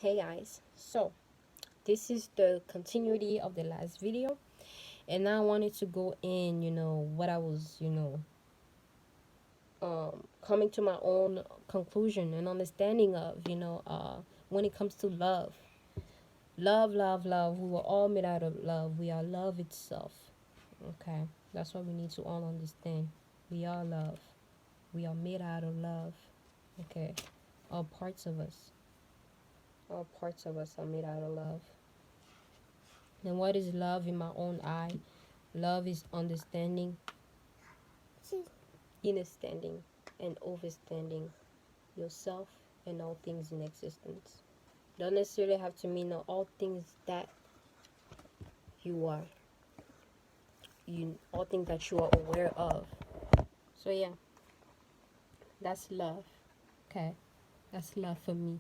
Hey guys, so this is the continuity of the last video, and now I wanted to go in, what I was, coming to my own conclusion and understanding of, when it comes to love. Love. We were all made out of love. We are love itself. Okay, that's what we need to all understand. We are love. We are made out of love. Okay, all parts of us. All parts of us are made out of love. And what is love in my own eye? Love is understanding, understanding, and overstanding yourself and all things in existence. Don't necessarily have to mean all things that you are, all things that you are aware of. So yeah, that's love. Okay, that's love for me.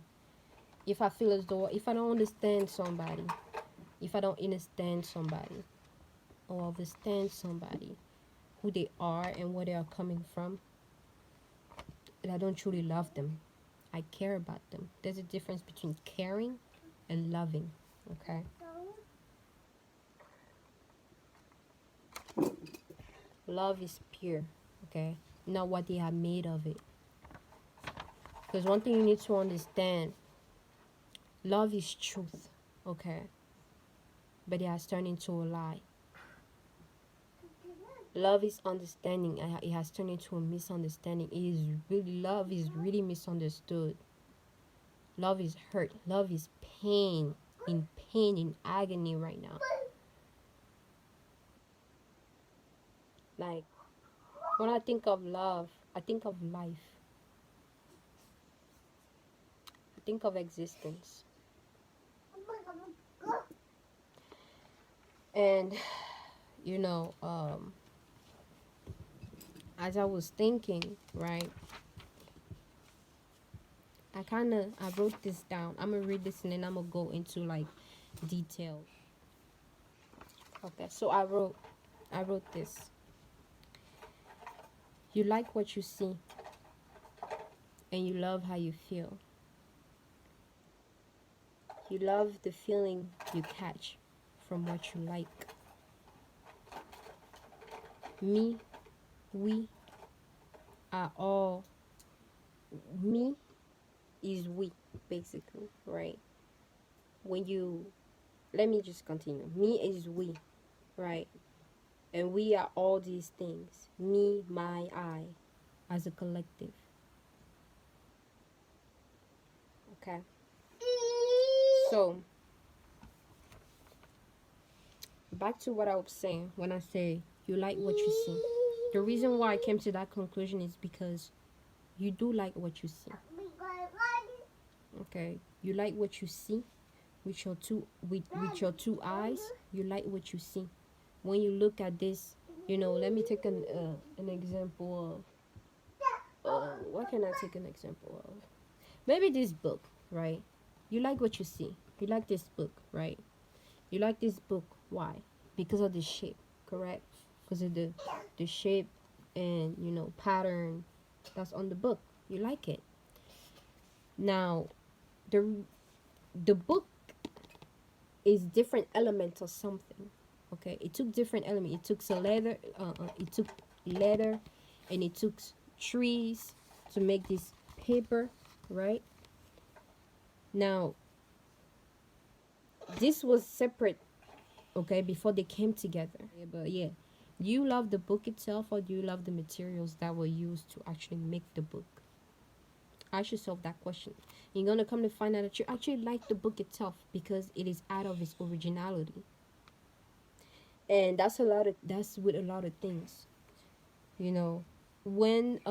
If I feel as though if I don't understand somebody, if I don't understand somebody or understand somebody, who they are and where they are coming from, and I don't truly love them. I care about them. There's a difference between caring and loving. Okay. Love is pure. Okay. Not what they are made of it. Because one thing you need to understand, love is truth. Okay. But it has turned into a lie. Love is understanding. It has turned into a misunderstanding. Love is really misunderstood. Love is hurt. Love is pain. In pain, in agony right now. Like, when I think of love, I think of life. I think of existence. And, you know, as I was thinking, right, I wrote this down. I'm going to read this and then I'm going to go into like detail. Okay, so I wrote this. You like what you see and you love how you feel. You love the feeling you catch from what you like. Me, we are all, me is we, basically, right? Let me just continue. Me is we, right? And we are all these things. Me, my, I, as a collective. Okay? So, back to what I was saying when I say you like what you see. The reason why I came to that conclusion is because you do like what you see. Okay? You like what you see with your two eyes. You like what you see. When you look at this, let me take an example of what can I take an example of? Maybe this book, right? You like what you see. You like this book, right? You like this book. Why? Because of the shape, correct? Because of the shape and pattern that's on the book. You like it. Now, the the book is different elements or something. Okay, it took different elements. It took leather, and it took trees to make this paper, right? Now, this was separate, okay, before they came together. Yeah, but yeah, do you love the book itself or do you love the materials that were used to actually make the book? Ask yourself that question. You're gonna come to find out that you actually like the book itself because it is out of its originality. And that's with a lot of things, you know when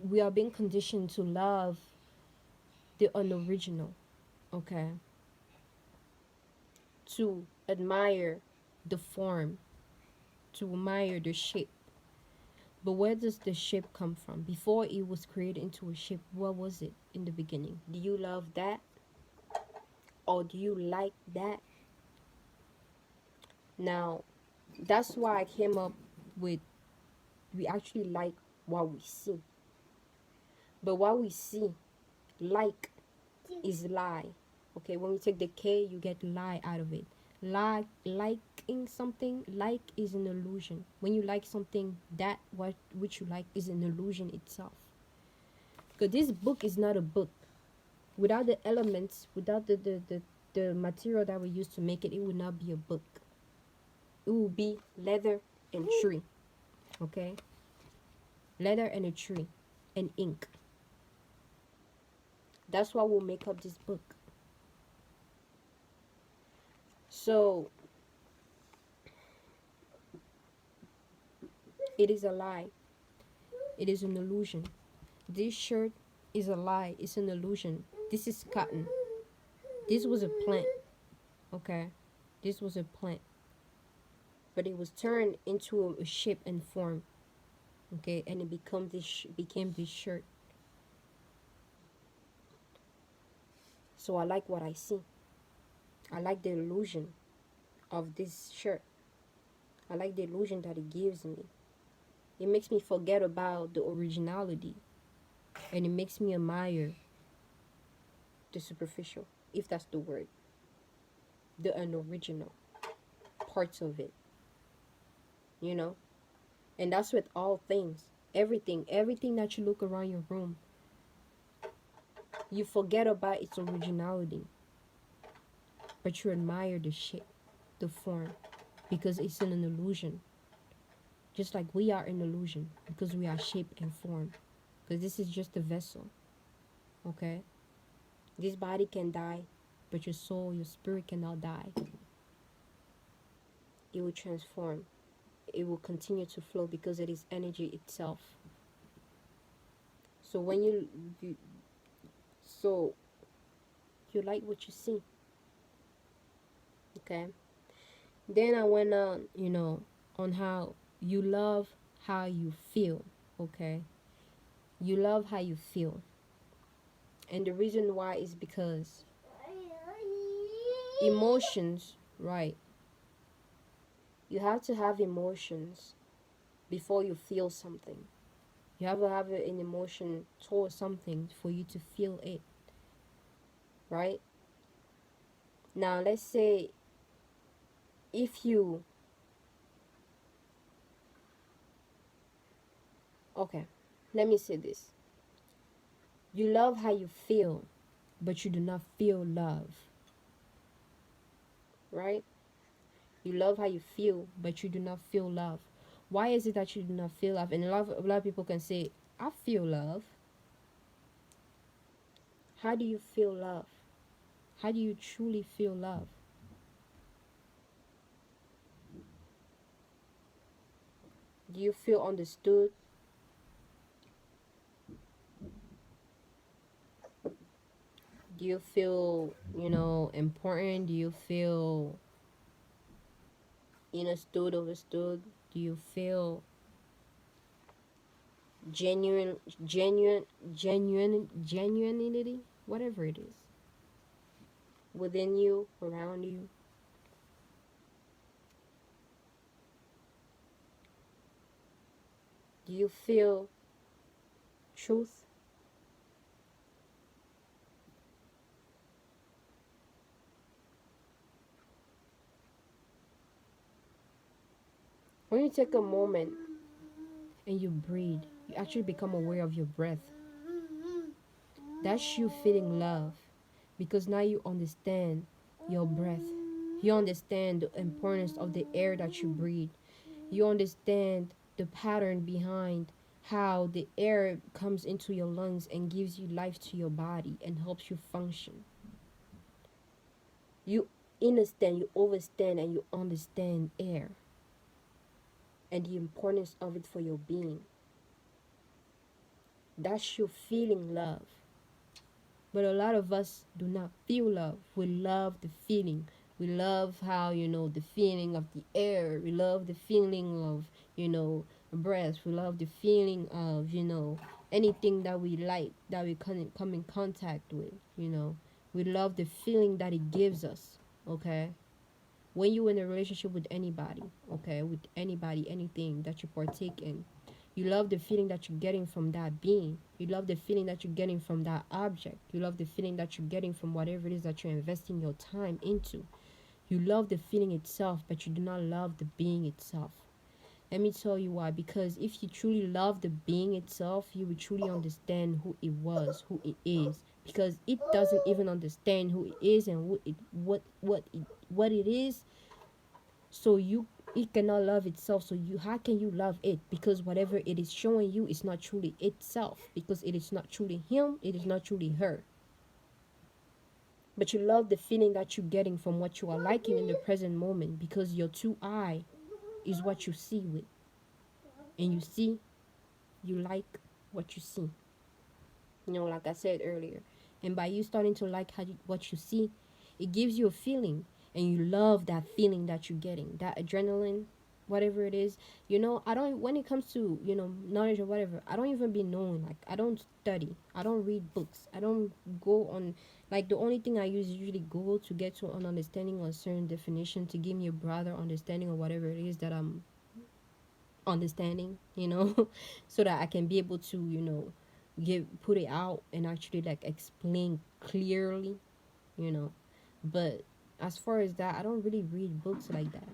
we are being conditioned to love the unoriginal, okay, to admire the form, to admire the shape. But where does the shape come from? Before it was created into a shape, what was it in the beginning? Do you love that or do you like that? Now, that's why I came up with, we actually like what we see. But what we see, like, is lie. Okay, when we take the K, you get lie out of it. Liking something, like is an illusion. When you like something, that what which you like is an illusion itself. Because this book is not a book. Without the elements, without the material that we use to make it, it would not be a book. It will be leather and tree. Okay? Leather and a tree and ink. That's what will make up this book. So it is a lie. It is an illusion. This shirt is a lie. It's an illusion. This is cotton. This was a plant. Okay? This was a plant. But it was turned into a shape and form. Okay? And it became this shirt. So I like what I see. I like the illusion of this shirt. I like the illusion that it gives me. It makes me forget about the originality. And it makes me admire the superficial, if that's the word. The unoriginal parts of it. You know? And that's with all things. Everything that you look around your room, you forget about its originality. But you admire the shape, the form, because it's an illusion. Just like we are an illusion, because we are shape and form. Because this is just a vessel. Okay? This body can die, but your soul, your spirit cannot die. It will transform. It will continue to flow because it is energy itself. So when you like what you see. Okay? Then I went on, on how you love how you feel. Okay? You love how you feel. And the reason why is because emotions, right? You have to have emotions before you feel something. You have to have an emotion towards something for you to feel it. Right? Now, let's say if you... Okay, let me say this. You love how you feel, but you do not feel love. Right? You love how you feel, but you do not feel love. Why is it that you do not feel love? And a lot of people can say, I feel love. How do you feel love? How do you truly feel love? Do you feel understood? Do you feel, important? Do you feel understood, overstood? Do you feel genuinity? Whatever it is. Within you, around you. Do you feel truth? When you take a moment and you breathe, you actually become aware of your breath. That's you feeling love, because now you understand your breath. You understand the importance of the air that you breathe. You understand the pattern behind how the air comes into your lungs and gives you life to your body and helps you function. You understand, you overstand, and you understand air and the importance of it for your being. That's you feeling love. But a lot of us do not feel love. We love the feeling. We love how, the feeling of the air. We love the feeling of, breath. We love the feeling of, anything that we like, that we come in contact with, We love the feeling that it gives us, okay? When you're in a relationship with anybody, okay, with anybody, anything that you partake in, You love the feeling that you're getting from that being. You love the feeling that you're getting from that object. You love the feeling that you're getting from whatever it is that you're investing your time into. You love the feeling itself, but you do not love the being itself. Let me tell you why. Because if you truly love the being itself, you would truly understand who it was, who it is. Because it doesn't even understand who it is and what it is. So you it cannot love itself. So you how can you love it? Because whatever it is showing you is not truly itself. Because it is not truly him. It is not truly her. But you love the feeling that you're getting from what you are liking in the present moment, because your two eye is what you see with, and you see, you like what you see, like I said earlier. And by you starting to like what you see, it gives you a feeling, and you love that feeling that you're getting, that adrenaline, whatever it is. I don't, when it comes to knowledge or whatever, I don't even be knowing. Like, I don't study, I don't read books, I don't go on. Like, the only thing I use is usually Google to get to an understanding or a certain definition, to give me a broader understanding of whatever it is that I'm understanding, so that I can be able to, put it out and actually like explain clearly, you know. But as far as that, I don't really read books like that,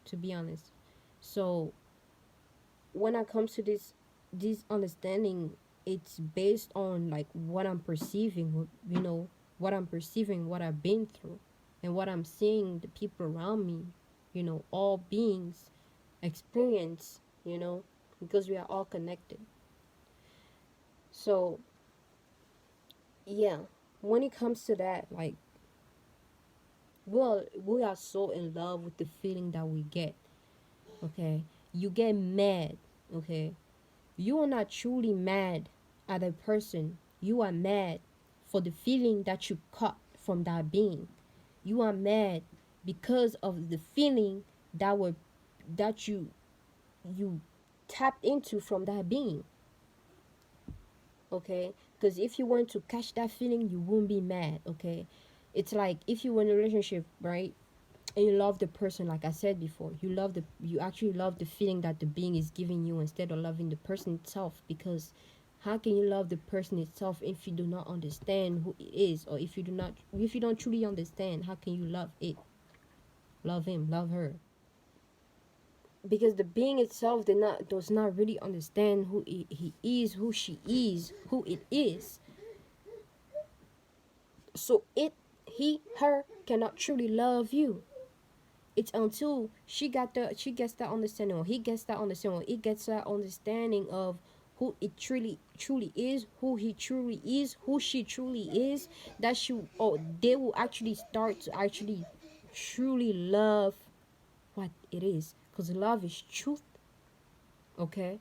to be honest. So when it comes to this understanding, it's based on like what I'm perceiving, what I'm perceiving, what I've been through, and what I'm seeing the people around me, all beings experience, because we are all connected. So yeah, when it comes to that, like, well, we are so in love with the feeling that we get. Okay, you get mad. Okay, you are not truly mad at a person. You are mad for the feeling that you caught from that being. You are mad because of the feeling that you tapped into from that being. Okay, because if you want to catch that feeling, you won't be mad. Okay, it's like if you were in a relationship, right, and you love the person, like I said before, you actually love the feeling that the being is giving you, instead of loving the person itself. Because how can you love the person itself if you do not understand who it is? Or if you don't truly understand, how can you love it, love him, love her? Because the being itself does not really understand who he is, who she is, who it is. So her cannot truly love you. It's until she gets that understanding, or he gets that understanding, or it gets that understanding of who it truly is, who he truly is, who she truly is, that they will actually start to actually truly love what it is. Because love is truth. Okay,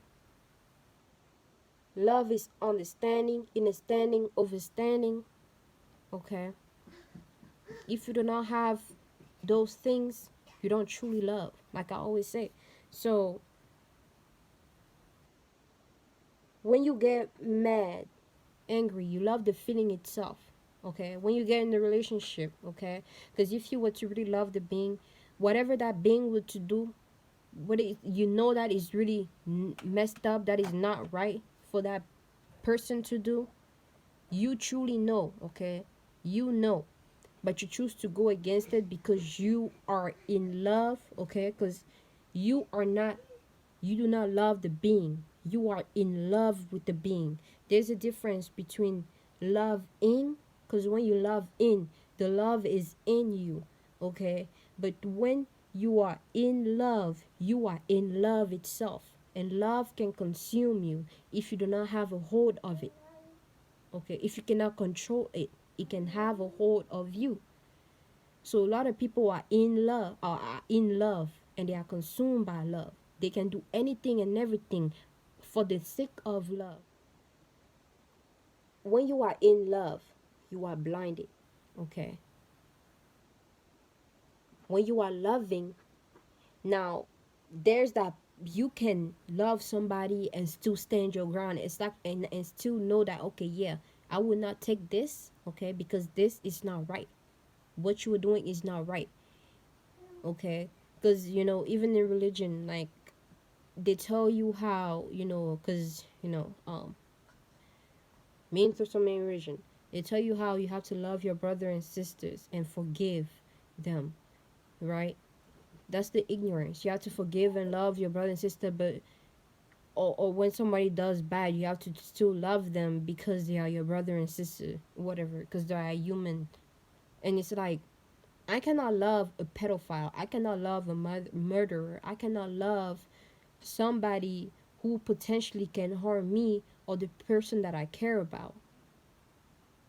love is understanding, overstanding. Okay, if you do not have those things, you don't truly love, like I always say. So when you get mad, angry, you love the feeling itself. Okay, when you get in the relationship, okay, because if you were to really love the being, whatever that being were to do, that is really messed up, that is not right for that person to do, you truly know. Okay, you know, but you choose to go against it because you are in love. Okay, because you are not you do not love the being, you are in love with the being. There's a difference between love in, because when you love in, the love is in you. Okay, but when you are in love itself, and love can consume you if you do not have a hold of it. Okay, if you cannot control it, it can have a hold of you. So a lot of people are in love, and they are consumed by love. They can do anything and everything for the sake of love. When you are in love, you are blinded. Okay, when you are loving, now there's that, you can love somebody and still stand your ground. It's like, and still know that, okay, yeah, I will not take this, okay, because this is not right. What you are doing is not right. Okay, because even in religion, like, they tell you how, because mean to some religion, they tell you how you have to love your brother and sisters and forgive them, right? That's the ignorance. You have to forgive and love your brother and sister, but or when somebody does bad, you have to still love them because they are your brother and sister, whatever, because they are human. And it's like, I cannot love a pedophile. I cannot love a murderer. I cannot love somebody who potentially can harm me or the person that I care about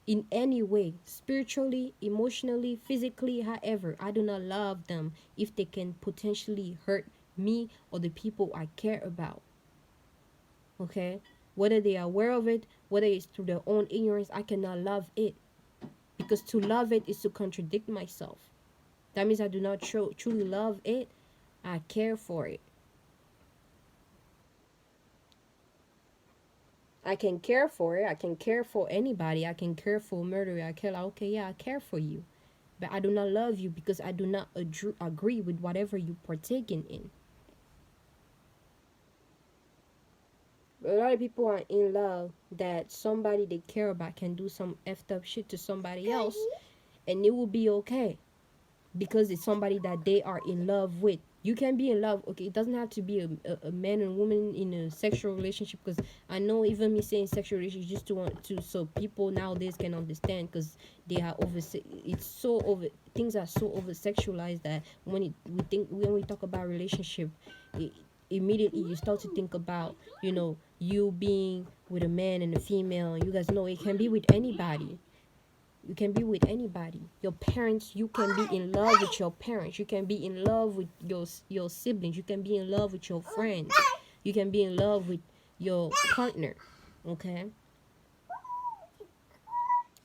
in any way, spiritually, emotionally, physically, however. I do not love them if they can potentially hurt me or the people I care about. Okay? Whether they are aware of it, whether it's through their own ignorance, I cannot love it. Because to love it is to contradict myself. That means I do not truly love it. I care for it. I can care for it. I can care for anybody. I can care for a murderer. I care like, okay, yeah, I care for you. But I do not love you because I do not agree with whatever you partaking in. A lot of people are in love that somebody they care about can do some effed up shit to somebody else and it will be okay because it's somebody that they are in love with. You can be in love, okay? It doesn't have to be a man and woman in a sexual relationship, because I know even me saying sexual relationship just to want to so people nowadays can understand, because they are over. It's so over. Things are so over sexualized that when we talk about relationship, it, immediately you start to think about you being with a man and a female. You guys know it can be with anybody. You can be with anybody. Your parents, you can be in love with your parents. You can be in love with your siblings. You can be in love with your friends. You can be in love with your partner. Okay?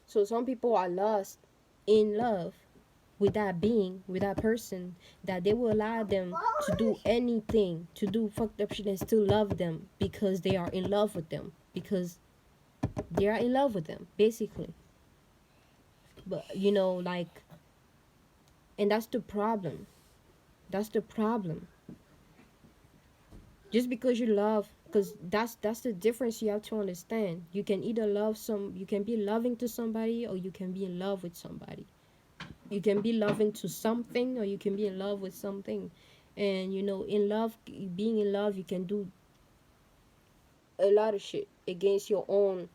So some people are lost in love with that being, with that person, that they will allow them to do anything, to do fucked up shit and still love them because they are in love with them. Because they are in love with them, basically. But like, and that's the problem. That's the problem. Just because you love, because that's the difference you have to understand. You can either you can be loving to somebody, or you can be in love with somebody. You can be loving to something, or you can be in love with something. And in love, being in love, you can do a lot of shit against your own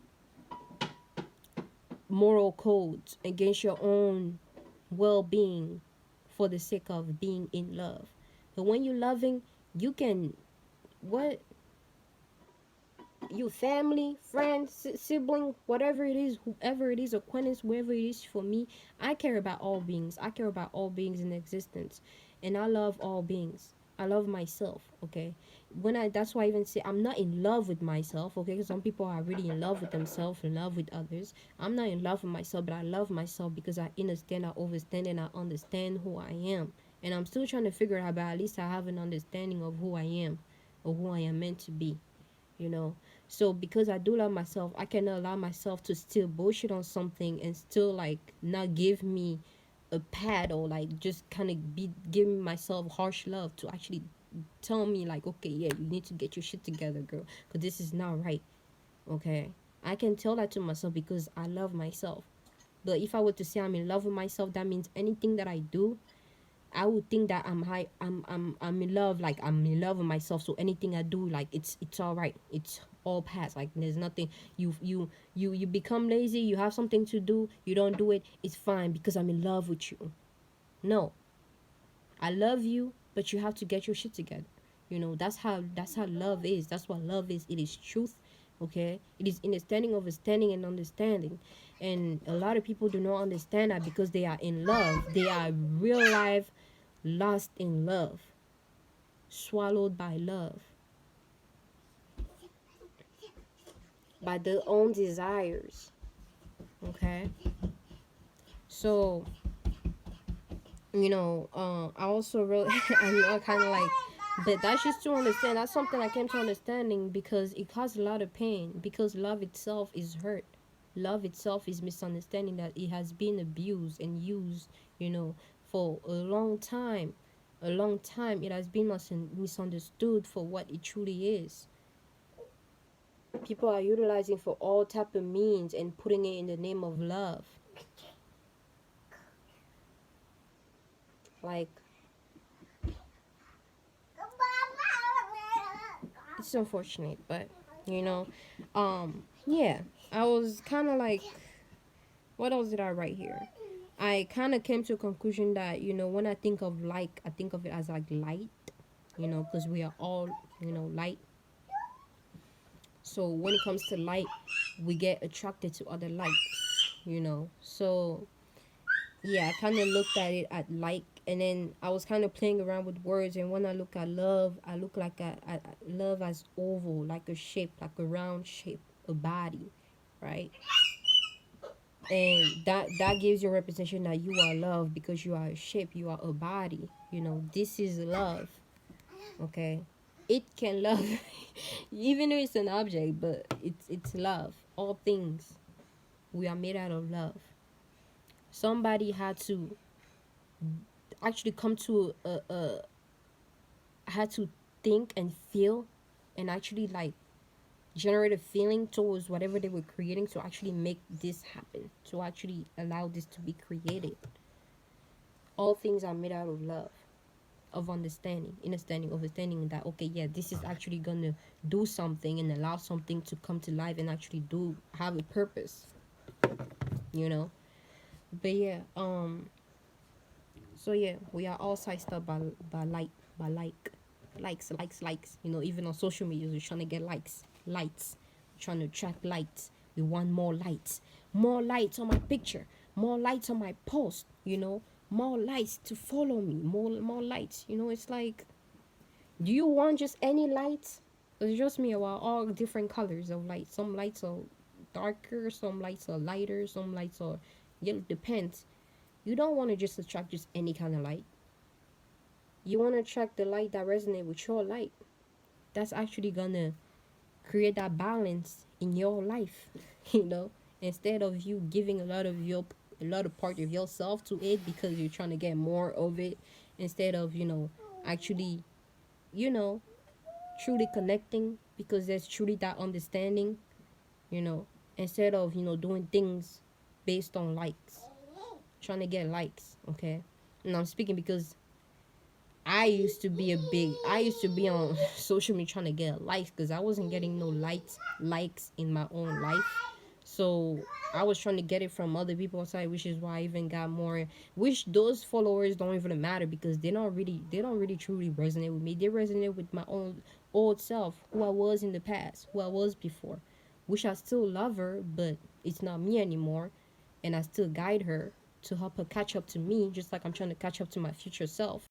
moral codes, against your own well-being, for the sake of being in love. But when you're loving, you can, what, you family, friends, sibling, whatever it is, whoever it is, acquaintance, wherever it is. For me, I care about all beings. I care about all beings in existence, and I love all beings. I love myself. Okay, that's why I even say I'm not in love with myself. Okay, because some people are really in love with themselves, in love with others. I'm not in love with myself, but I love myself because I understand, I overstand, and I understand who I am. And I'm still trying to figure out, but at least I have an understanding of who I am, or who I am meant to be. you know so because I do love myself, I cannot allow myself to still bullshit on something and still like not give me a pat, or like just kind of be giving myself harsh love to actually tell me like, okay, yeah, you need to get your shit together, girl, because this is not right. Okay, I can tell that to myself because I love myself. But if I were to say I'm in love with myself, that means anything that I do, I would think that I'm high. I'm in love. Like, I'm in love with myself. So anything I do, like, it's all right. It's all past. Like, there's nothing. You become lazy. You have something to do. You don't do it. It's fine because I'm in love with you. No, I love you, but you have to get your shit together. That's how love is. That's what love is. It is truth. Okay, it is understanding, understanding, and understanding. And a lot of people do not understand that because they are in love. They are real life lost in love, swallowed by love, by their own desires. Okay, so I also really I know kind of like, but that's just to understand. That's something I came to understanding because it caused a lot of pain. Because love itself is hurt. Love itself is misunderstanding, that it has been abused and used, for a long time. a long time it has been misunderstood for what it truly is. People are utilizing for all type of means and putting it in the name of love. Like, it's unfortunate, but you know, yeah, I was kind of like, what else did I write here? I kind of came to a conclusion that, when I think of like, I think of it as like light, because we are all, light. So when it comes to light, we get attracted to other light, So yeah, I kind of looked at it at like, and then I was kind of playing around with words. And when I look at love, I look like at love as oval, like a shape, like a round shape, a body, right? And that gives you a representation that you are love because you are a shape, you are a body. This is love. Okay, it can love, even though it's an object, but it's love. All things, we are made out of love. Somebody had to actually come to had to think and feel and actually like generate a feeling towards whatever they were creating to actually make this happen, to actually allow this to be created. All things are made out of love, of understanding that, okay, yeah, this is actually gonna do something and allow something to come to life and actually do have a purpose, you know. But yeah, so yeah, we are all sized up by light, by likes. Even on social media, we're trying to get lights, we're trying to attract lights. We want more lights on my picture, more lights on my post. More lights to follow me, more lights. It's like, do you want just any lights? It's just me about all different colors of light. Some lights are darker, some lights are lighter, some lights are yellow. Depends. You don't want to just attract just any kind of light. You want to attract the light that resonates with your light. That's actually gonna create that balance in your life. you know, Instead of you giving a lot of part of yourself to it because you're trying to get more of it, instead of actually you know truly connecting because there's truly that understanding, you know, instead of doing things based on likes, trying to get likes. Okay, and I'm speaking because I used to be on social media trying to get likes because I wasn't getting no likes in my own life. So I was trying to get it from other people outside, which is why I even got more. Which those followers don't even matter because they don't really truly resonate with me. They resonate with my own old self, who I was in the past, who I was before. Which I still love her, but it's not me anymore, and I still guide her to help her catch up to me, just like I'm trying to catch up to my future self.